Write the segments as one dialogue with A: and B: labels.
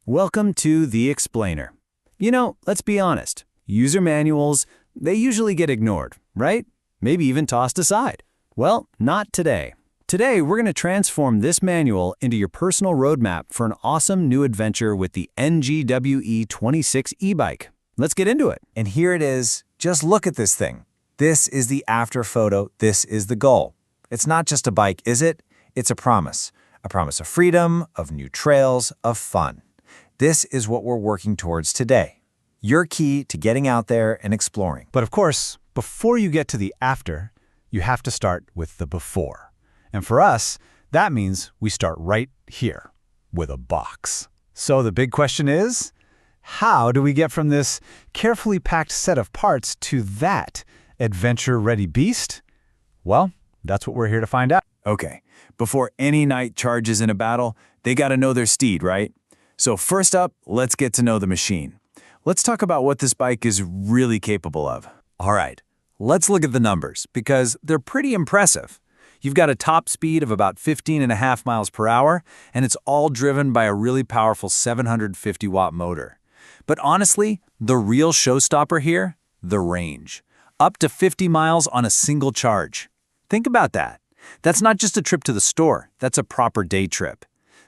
A: Welcome to The Explainer. Let's be honest. User manuals, they usually get ignored, right? Maybe even tossed aside. Well, not today. Today, we're going to transform this manual into your personal roadmap for an awesome new adventure with the Engwe E26 e-bike. Let's get into it.
B: And here it is. Just look at this thing. This is the after photo. This is the goal. It's not just a bike, is it? It's a promise. A promise of freedom, of new trails, of fun. This is what we're working towards today. Your key to getting out there and exploring.
C: But of course, before you get to the after, you have to start with the before. And for us, that means we start right here with a box. So the big question is, how do we get from this carefully packed set of parts to that adventure-ready beast? Well, that's what we're here to find out.
A: Okay, before any knight charges in a battle, they got to know their steed, right? So first up, let's get to know the machine. Let's talk about what this bike is really capable of. All right, let's look at the numbers because they're pretty impressive. You've got a top speed of about 15.5 miles per hour, and it's all driven by a really powerful 750-watt motor. But honestly, the real showstopper here, the range. Up to 50 miles on a single charge. Think about that. That's not just a trip to the store, that's a proper day trip.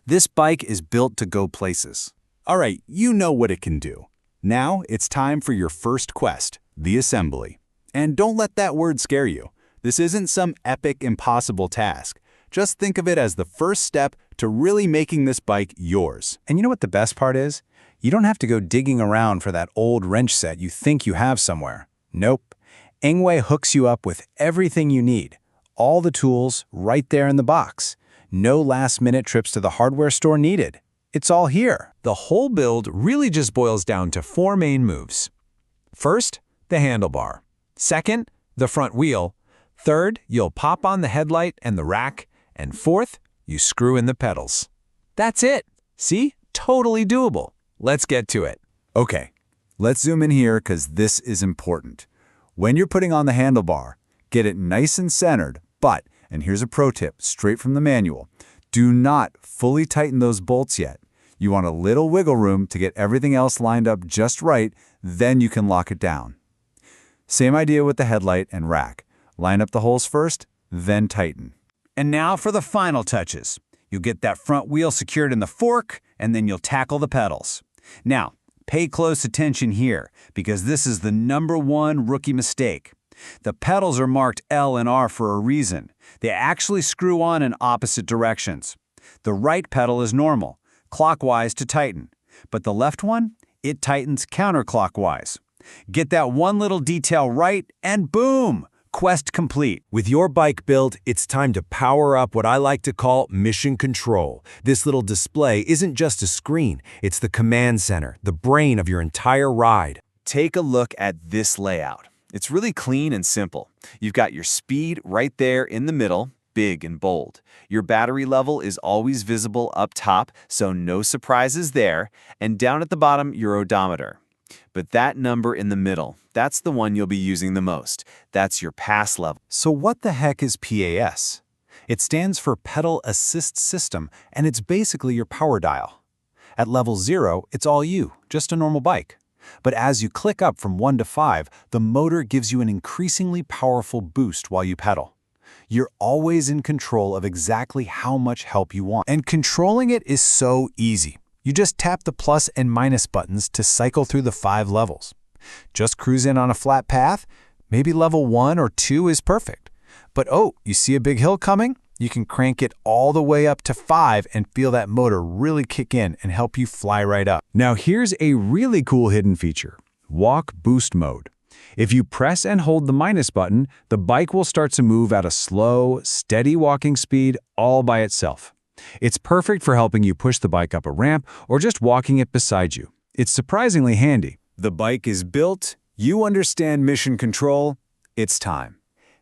A: This bike is built to go places.
D: All right, you know what it can do. Now it's time for your first quest, the assembly. And don't let that word scare you. This isn't some epic, impossible task. Just think of it as the first step to really making this bike yours.
C: And you know what the best part is? You don't have to go digging around for that old wrench set you think you have somewhere. Nope. Engwe hooks you up with everything you need. All the tools right there in the box. No last-minute trips to the hardware store needed. It's all here.
E: The whole build really just boils down to 4 main moves. First, the handlebar. Second, the front wheel. Third, you'll pop on the headlight and the rack. And fourth, you screw in the pedals. That's it. See? Totally doable. Let's get to it.
D: Okay, let's zoom in here because this is important. When you're putting on the handlebar, get it nice and centered, but, and here's a pro tip straight from the manual, do not fully tighten those bolts yet. You want a little wiggle room to get everything else lined up just right, then you can lock it down. Same idea with the headlight and rack. Line up the holes first, then tighten.
A: And now for the final touches. You'll get that front wheel secured in the fork, and then you'll tackle the pedals. Now, pay close attention here, because this is the #1 rookie mistake. The pedals are marked L and R for a reason. They actually screw on in opposite directions. The right pedal is normal, clockwise to tighten, but the left one, it tightens counterclockwise. Get that one little detail right, and boom! Quest complete.
E: With your bike built, it's time to power up what I like to call mission control. This little display isn't just a screen, it's the command center, the brain of your entire ride.
B: Take a look at this layout. It's really clean and simple. You've got your speed right there in the middle, big and bold. Your battery level is always visible up top, so no surprises there. And down at the bottom, your odometer. But that number in the middle, that's the one you'll be using the most. That's your pass level.
C: So what the heck is PAS? It stands for Pedal Assist System, and it's basically your power dial. At level 0, it's all you, just a normal bike. But as you click up from 1 to 5, the motor gives you an increasingly powerful boost while you pedal. You're always in control of exactly how much help you want. And controlling it is so easy. You just tap the plus and minus buttons to cycle through the 5 levels. Just cruise in on a flat path, maybe level 1 or 2 is perfect. But oh, you see a big hill coming? You can crank it all the way up to 5 and feel that motor really kick in and help you fly right up.
D: Now here's a really cool hidden feature, Walk Boost Mode. If you press and hold the minus button, the bike will start to move at a slow, steady walking speed all by itself. It's perfect for helping you push the bike up a ramp or just walking it beside you. It's surprisingly handy. The bike is built, you understand mission control, it's time.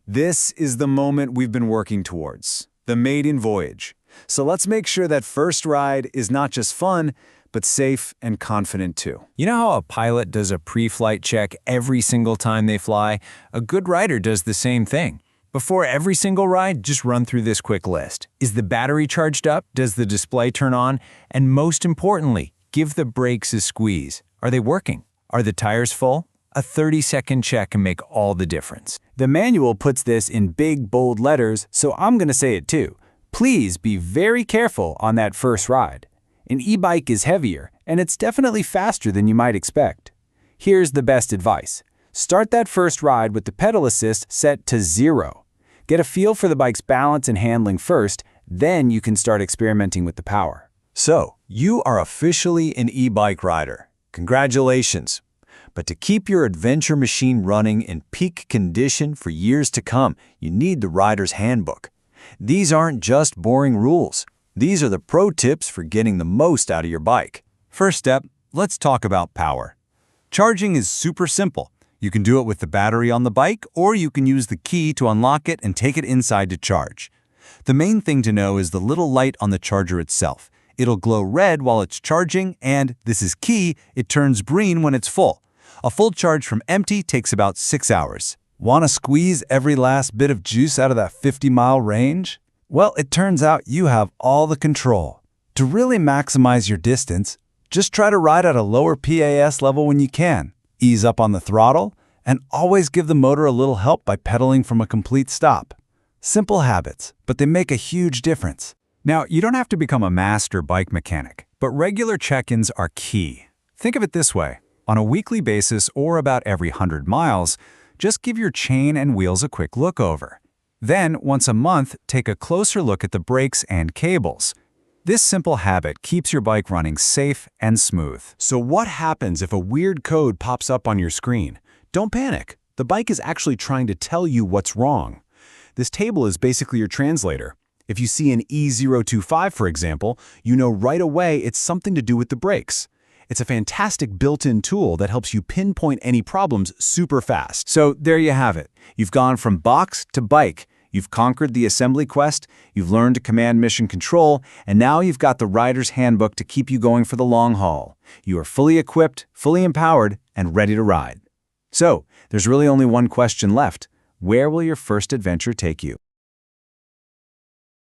D: This is the moment we've been working towards, the maiden voyage. So let's make sure that first ride is not just fun, but safe and confident too.
A: You know how a pilot does a pre-flight check every single time they fly? A good rider does the same thing. Before every single ride, just run through this quick list. Is the battery charged up? Does the display turn on? And most importantly,
E: Give the brakes a squeeze. Are they working? Are the tires full? A 30-second check can make all the difference.
A: The manual puts this in big, bold letters, so I'm going to say it too. Please be very careful on that first ride. An e-bike is heavier, and it's definitely faster than you might expect. Here's the best advice. Start that first ride with the pedal assist set to 0. Get a feel for the bike's balance and handling first, then you can start experimenting with the power.
D: So, you are officially an e-bike rider. Congratulations! But to keep your adventure machine running in peak condition for years to come, you need the Rider's Handbook. These aren't just boring rules. These are the pro tips for getting the most out of your bike.
C: First step, let's talk about power. Charging is super simple. You can do it with the battery on the bike, or you can use the key to unlock it and take it inside to charge. The main thing to know is the little light on the charger itself. It'll glow red while it's charging, and, this is key, it turns green when it's full. A full charge from empty takes about 6 hours.
D: Want to squeeze every last bit of juice out of that 50-mile range? Well, it turns out you have all the control. To really maximize your distance, just try to ride at a lower PAS level when you can. Ease up on the throttle, and always give the motor a little help by pedaling from a complete stop. Simple habits, but they make a huge difference.
E: Now, you don't have to become a master bike mechanic, but regular check-ins are key. Think of it this way. On a weekly basis or about every 100 miles, just give your chain and wheels a quick look over. Then, once a month, take a closer look at the brakes and cables. This simple habit keeps your bike running safe and smooth.
C: So what happens if a weird code pops up on your screen? Don't panic. The bike is actually trying to tell you what's wrong. This table is basically your translator. If you see an E025, for example, you know right away it's something to do with the brakes. It's a fantastic built-in tool that helps you pinpoint any problems super fast.
A: So there you have it. You've gone from box to bike. You've conquered the assembly quest, you've learned to command mission control, and now you've got the Rider's Handbook to keep you going for the long haul. You are fully equipped, fully empowered, and ready to ride. So, there's really only one question left. Where will your first adventure take you?